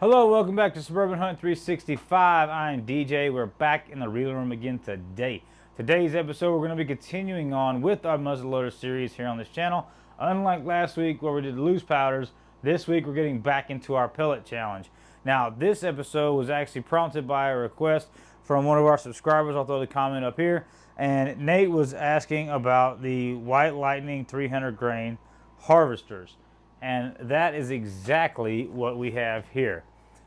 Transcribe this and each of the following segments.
Hello, welcome back to Suburban Hunt 365. I'm DJ. We're back in the reel room again today. Today's episode, we're going to be continuing on with our muzzleloader series here on this channel. Unlike last week where we did loose powders, this week we're getting back into our pellet challenge. Now, this episode was actually prompted by a request from one of our subscribers. I'll throw the comment up here. And Nate was asking about the White Lightning 300 grain harvesters. And that is exactly what we have here.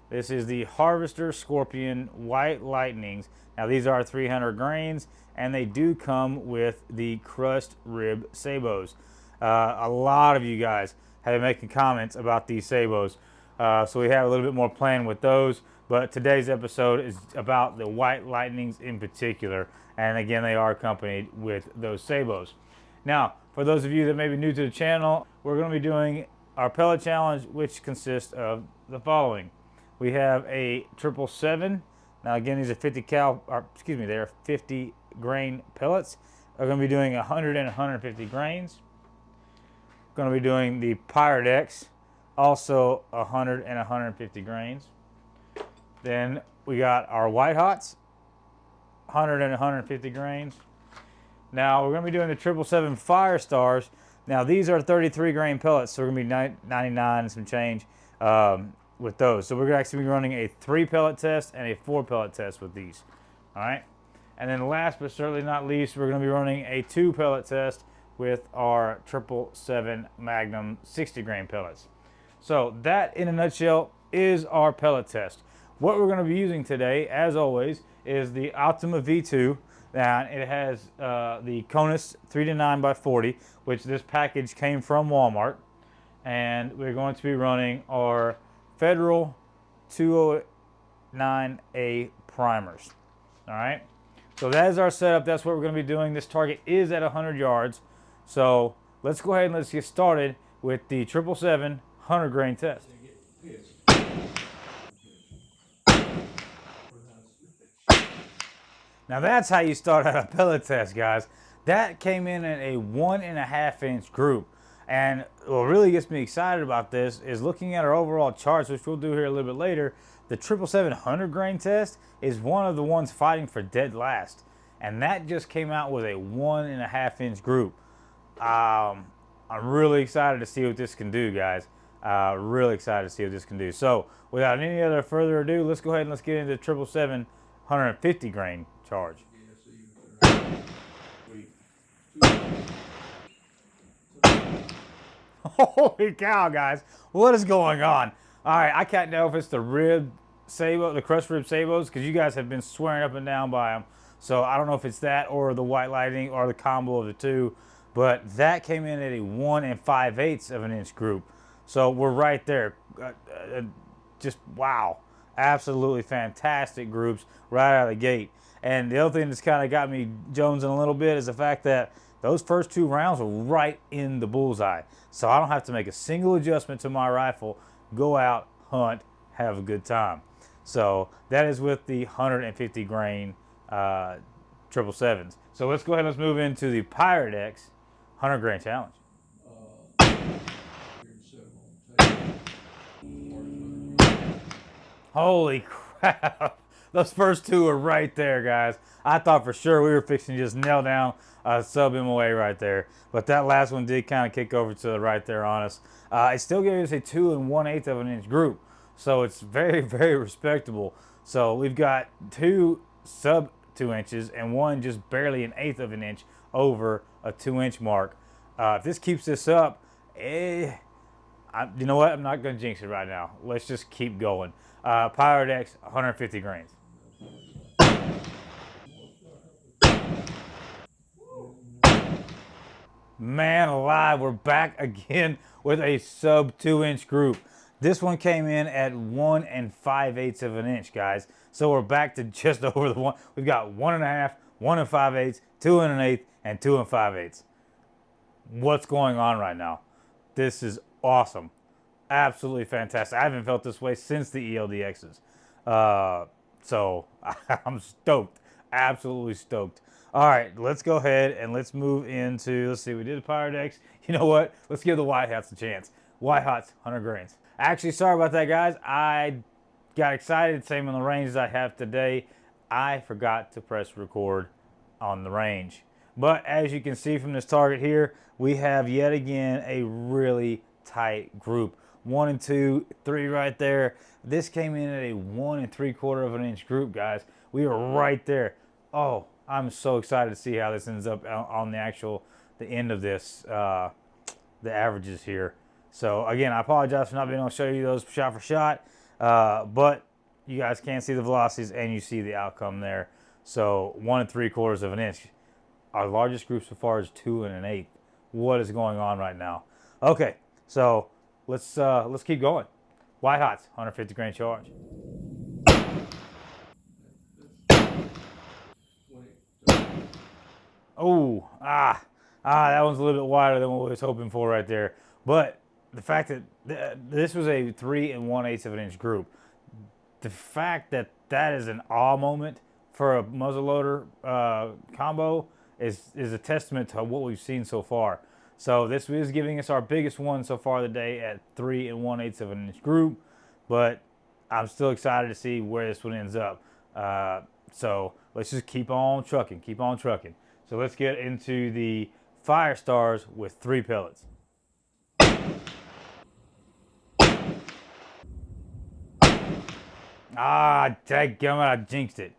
This is the Harvester Scorpion White Lightnings. Now these are 300 grains and they do come with the crushed rib sabots. A lot of you guys have been making comments about these sabots. So we have a little bit more planned with those. But today's episode is about the White Lightnings in particular. And again, they are accompanied with those sabots. Now, for those of you that may be new to the channel, we're going to be doing our pellet challenge, which consists of the following. We have a 777. Now again, these are they are 50 grain pellets. We're going to be doing 100 and 150 grains. Going to be doing the Pyrex, also 100 and 150 grains. Then we got our White Hots, 100 and 150 grains. Now we're going to be doing the 777 Fire Stars. Now these are 33 grain pellets, so we're going to be 99 and some change with those. So we're actually be running a 3 pellet test and a 4 pellet test with these. All right. And then last but certainly not least, we're going to be running a 2 pellet test with our 777 Magnum 60 grain pellets. So that in a nutshell is our pellet test. What we're going to be using today, as always, is the Ultima V2. And it has the Conus 3-9x40, which this package came from Walmart. And we're going to be running our Federal 209A primers. All right. So that is our setup. That's what we're going to be doing. This target is at 100 yards. So let's go ahead and let's get started with the 777 100 grain test. Now that's how you start out a pellet test, guys. That came in at a 1.5 inch group. And what really gets me excited about this is looking at our overall charts, which we'll do here a little bit later. The 777 100 grain test is one of the ones fighting for dead last. And that just came out with a 1.5 inch group. I'm really excited to see what this can do, guys. Really excited to see what this can do. So without any other further ado, let's go ahead and let's get into the 777 150 grain charge. Holy cow, guys. What is going on? All right, I can't know if it's the rib sabo, the crushed rib sabos, because you guys have been swearing up and down by them. So I don't know if it's that or the White Lightning or the combo of the two. But that came in at a 1 5/8 of an inch group. So we're right there. Just wow. Absolutely fantastic groups right out of the gate. And the other thing that's kind of got me jonesing a little bit is the fact that those first 2 rounds were right in the bullseye. So I don't have to make a single adjustment to my rifle, go out, hunt, have a good time. So that is with the 150 grain 777s. So let's go ahead and let's move into the Pyrex 100 grain challenge. Holy crap. Those first 2 are right there, guys. I thought for sure we were fixing to just nail down a sub MOA right there. But that last one did kind of kick over to the right there on us. It still gave us a 2 1/8 of an inch group. So it's very, very respectable. So we've got 2 sub 2 inches and 1 just barely 1/8 of an inch over a 2 inch mark. If this keeps this up, you know what? I'm not going to jinx it right now. Let's just keep going. Pyrex 150 grains. Man alive, we're back again with a sub 2 inch group. This one came in at 1 5/8 of an inch, guys. So we're back to just over the 1. We've got 1.5, 1 5/8, 2 1/8, and 2 5/8. What's going on right now? This is awesome. Absolutely fantastic. I haven't felt this way since the ELDXs. So I'm stoked. Absolutely stoked. All right, let's go ahead and let's move into, let's see, we did the Pyrex. You know what? Let's give the White Hots a chance. White Hots, 100 grains. Actually, sorry about that, guys. I got excited, same on the range as I have today. I forgot to press record on the range. But as you can see from this target here, we have yet again a really tight group. 1 and 2, 3 right there. This came in at a 1 3/4 of an inch group, guys. We are right there. Oh, I'm so excited to see how this ends up on the end of this, the averages here. So again, I apologize for not being able to show you those shot for shot, but you guys can see the velocities and you see the outcome there. So 1 3/4 of an inch. Our largest group so far is 2 1/8. What is going on right now? Okay, so let's keep going. White hots, 150 grain charge. Oh, that one's a little bit wider than what we was hoping for right there. But the fact that this was a 3 1/8 of an inch group, the fact that that is an awe moment for a muzzleloader combo is a testament to what we've seen so far. So this is giving us our biggest one so far today at 3 1/8 of an inch group, but I'm still excited to see where this one ends up. So let's just keep on trucking, keep on trucking. So let's get into the Fire Stars with 3 pellets. Dadgummit, I jinxed it.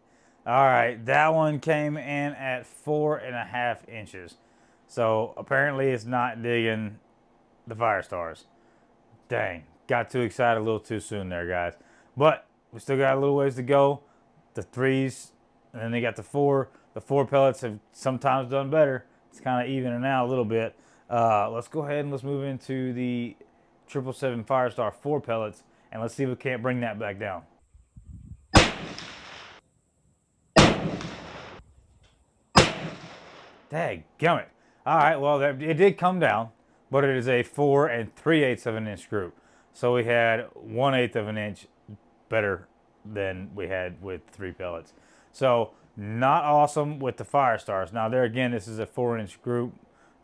All right, that one came in at 4.5 inches. So apparently it's not digging the Fire Stars. Dang, got too excited a little too soon there, guys. But we still got a little ways to go. The 3s, and then they got the 4. The 4 pellets have sometimes done better. It's kind of evening out a little bit. Let's go ahead and let's move into the 777 Firestar 4 pellets, and let's see if we can't bring that back down. Dadgummit. All right, well, it did come down, but it is a 4 3/8 of an inch group. So we had 1/8 of an inch better than we had with 3 pellets. So not awesome with the Fire Stars. Now there again, this is a 4-inch group,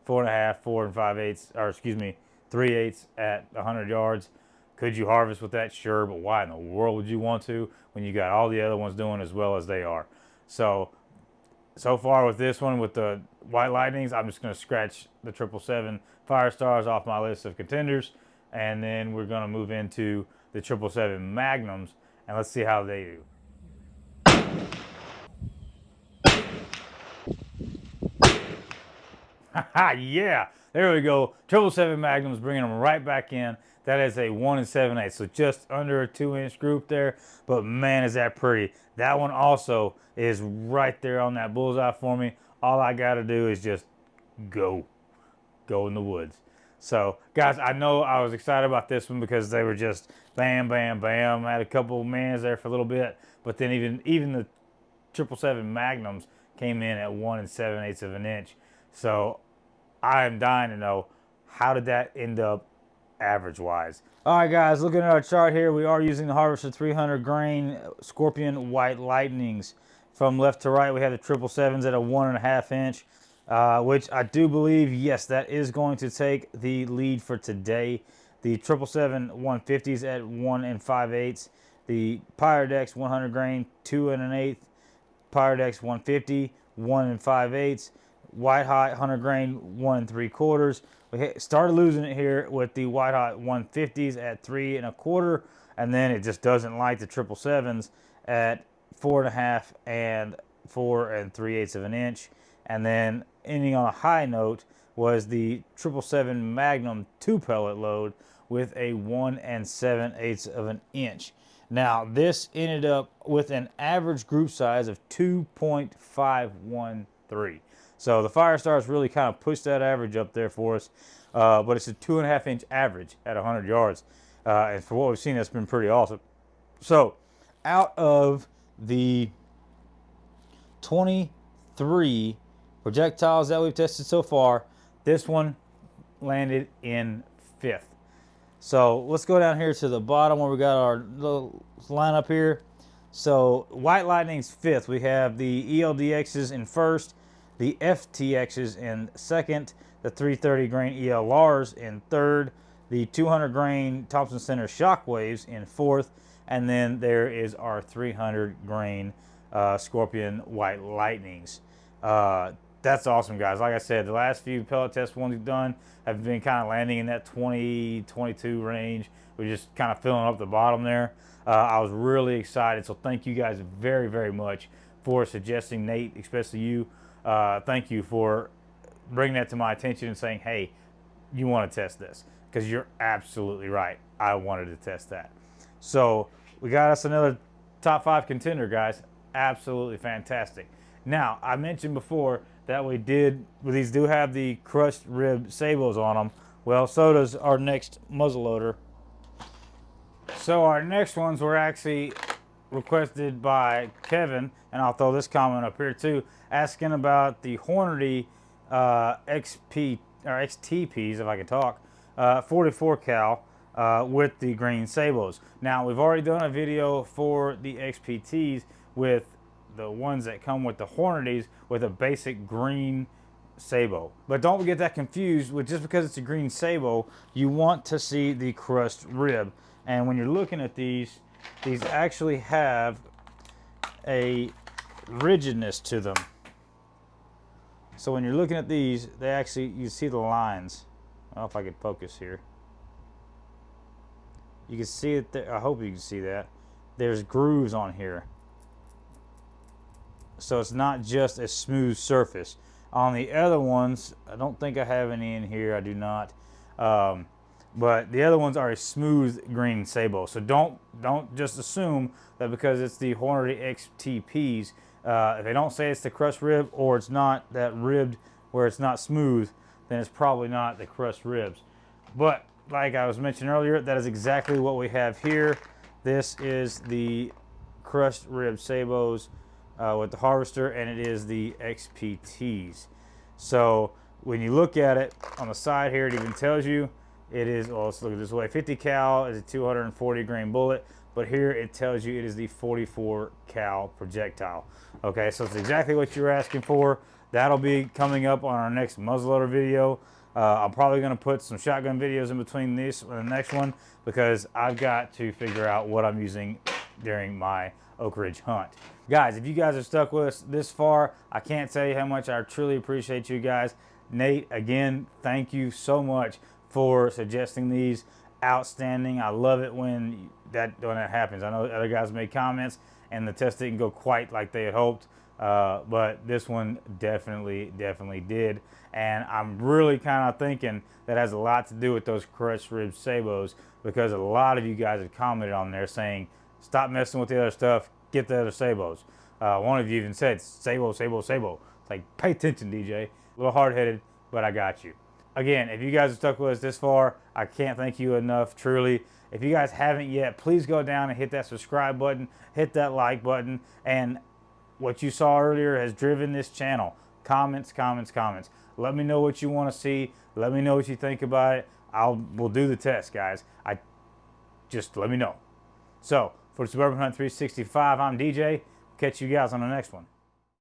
4.5, 4 5/8, or excuse me, 3/8 at 100 yards. Could you harvest with that? Sure, but why in the world would you want to when you got all the other ones doing as well as they are? So far with this one, with the White Lightnings, I'm just going to scratch the 777 Fire Stars off my list of contenders, and then we're going to move into the 777 Magnums, and let's see how they do. Yeah, there we go. 777 Magnums, bringing them right back in. That is a 1 7/8, so just under a 2-inch group there. But man, is that pretty. That one also is right there on that bullseye for me. All I got to do is just go in the woods. So, guys, I know I was excited about this one because they were just bam, bam, bam. I had a couple of mans there for a little bit, but then even the 777 Magnums came in at 1 7/8 of an inch. So I am dying to know, how did that end up average wise? All right, guys, looking at our chart here, we are using the Harvester 300 grain Scorpion White Lightnings. From left to right, we have the 777s at a 1.5 inch, which I do believe, yes, that is going to take the lead for today. The 777 150s at 1 5/8, the Pyrodex 100 grain 2 1/8, Pyrodex 150 1 5/8, White Hot 100 grain 1 3/4. We started losing it here with the White Hot 150s at 3 1/4, and then it just doesn't like the 777s at 4.5 and 4 3/8 of an inch. And then ending on a high note was the 777 Magnum 2 pellet load with a 1 7/8 of an inch. Now this ended up with an average group size of 2.513. So the Fire Stars really kind of pushed that average up there for us, but it's a 2.5 inch average at 100 yards, and for what we've seen, that's been pretty awesome. So out of the 23 projectiles that we've tested so far, this one landed in 5th. So let's go down here to the bottom where we got our little lineup here. So White Lightning's 5th. We have the ELDXs in 1st, the FTXs in 2nd, the 330 grain ELRs in 3rd, the 200 grain Thompson Center Shockwaves in 4th. And then there is our 300 grain Scorpion White Lightnings. That's awesome, guys. Like I said, the last few pellet test ones we've done have been kind of landing in that 20, 22 range. We're just kind of filling up the bottom there. I was really excited, so thank you guys very, very much for suggesting, Nate, especially you. Thank you for bringing that to my attention and saying, hey, you want to test this, because you're absolutely right. I wanted to test that. So we got us another top 5 contender, guys. Absolutely fantastic. Now, I mentioned before that these do have the crushed rib sabots on them. Well, so does our next muzzleloader. So our next ones were actually requested by Kevin, and I'll throw this comment up here too, asking about the Hornady XP or XTPs, if I can talk, 44 cal with the green sabots. Now, we've already done a video for the XPTs with the ones that come with the Hornadys with a basic green sabot. But don't get that confused with, just because it's a green sabot, you want to see the crushed rib. And when you're looking at these actually have a rigidness to them. So when you're looking at these, you see the lines. I don't know if I could focus here. You can see it there. I hope you can see that. There's grooves on here. So it's not just a smooth surface. On the other ones, I don't think I have any in here. I do not. But the other ones are a smooth green sabot. So don't just assume that because it's the Hornady XTPs, if they don't say it's the crushed rib or it's not that ribbed where it's not smooth, then it's probably not the crushed ribs. But like I was mentioning earlier, that is exactly what we have here. This is the crushed rib sabots with the harvester, and it is the XPTs. So when you look at it on the side here, it even tells you it is, well, let's look at it this way, 50 cal is a 240 grain bullet, but here it tells you it is the 44 cal projectile. Okay, so it's exactly what you're asking for. That'll be coming up on our next muzzleloader video. I'm probably going to put some shotgun videos in between this and the next one, because I've got to figure out what I'm using during my Oak Ridge hunt. Guys, if you guys are stuck with us this far, I can't tell you how much I truly appreciate you guys. Nate, again, thank you so much for suggesting these. Outstanding. I love it when that happens. I know other guys made comments and the test didn't go quite like they had hoped, but this one definitely did. And I'm really kind of thinking that has a lot to do with those crushed rib sabots, because a lot of you guys have commented on there saying, stop messing with the other stuff, get the other sabots. One of you even said, sabot. It's like, pay attention, DJ. A little hard-headed, but I got you. Again, if you guys have stuck with us this far, I can't thank you enough, truly. If you guys haven't yet, please go down and hit that subscribe button, hit that like button, and what you saw earlier has driven this channel. Comments. Let me know what you want to see. Let me know what you think about it. We'll do the test, guys. Just let me know. So, for Suburban Hunt 365, I'm DJ. Catch you guys on the next one.